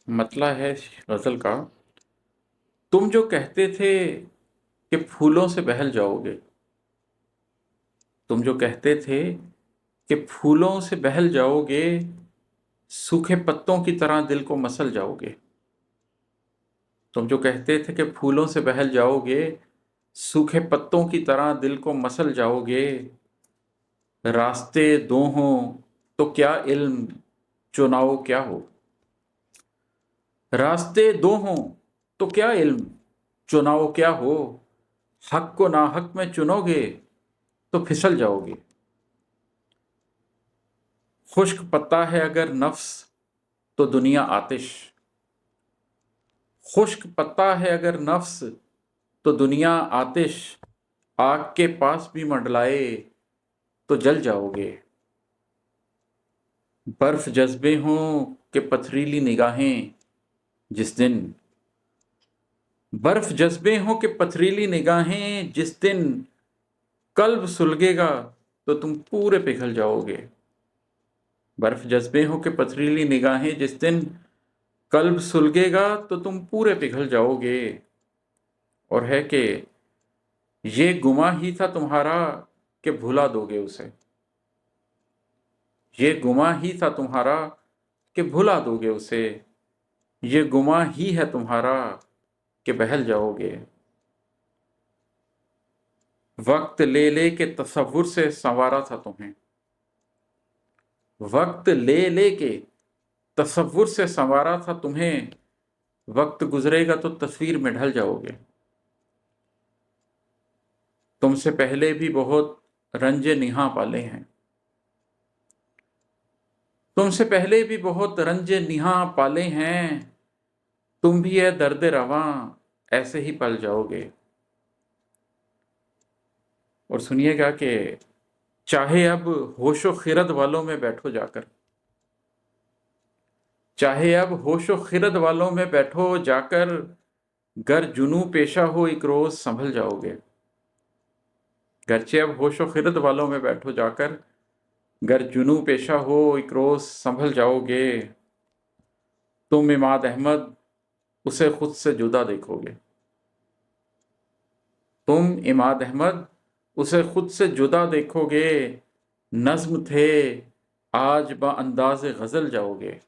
मतला है गज़ल का, तुम जो कहते थे कि फूलों से बहल जाओगे, तुम जो कहते थे कि फूलों से बहल जाओगे, सूखे पत्तों की तरह दिल को मसल जाओगे। तुम जो कहते थे कि फूलों से बहल जाओगे, सूखे पत्तों की तरह दिल को मसल जाओगे। रास्ते दो हों तो क्या इल्म, चुनाव क्या हो। रास्ते दो हों तो क्या इल्म, चुनाव क्या हो। हक को नाहक में चुनोगे तो फिसल जाओगे। खुश्क पत्ता है अगर नफ्स तो दुनिया आतिश, खुश्क पत्ता है अगर नफ्स तो दुनिया आतिश। आग के पास भी मंडलाए तो जल जाओगे। बर्फ जज्बे हों कि पथरीली निगाहें, जिस दिन बर्फ जज्बे हों कि पथरीली निगाहें, जिस दिन कल्ब सुलगेगा तो तुम पूरे पिघल जाओगे। बर्फ जज्बे हों कि पथरीली निगाहें, जिस दिन कल्ब सुलगेगा तो तुम पूरे पिघल जाओगे। और है कि ये गुमा ही था तुम्हारा कि भुला दोगे उसे, ये गुमा ही था तुम्हारा कि भुला दोगे उसे। ये गुमा ही है तुम्हारा कि बहल जाओगे। वक्त ले ले के तसव्वुर से संवारा था तुम्हें, वक्त ले ले के तसव्वुर से संवारा था तुम्हें। वक्त गुजरेगा तो तस्वीर में ढल जाओगे। तुमसे पहले भी बहुत रंजे निहा पाले हैं, तुमसे पहले भी बहुत रंजे निहा पाले हैं। तुम भी है दर्द रवां ऐसे ही पल जाओगे। और सुनिएगा कि चाहे अब होशो खिरद वालों में बैठो जाकर, चाहे अब होशो खिरद वालों में बैठो जाकर, गर जुनू पेशा हो एक रोज संभल जाओगे। गरचे अब होशो खिरद वालों में बैठो जाकर, गर जुनू पेशा हो एक रोज संभल जाओगे। तुम इमाद अहमद उसे खुद से जुदा देखोगे, तुम इमाद अहमद उसे खुद से जुदा देखोगे। नज्म थे आज बा अंदाज़े गज़ल जाओगे।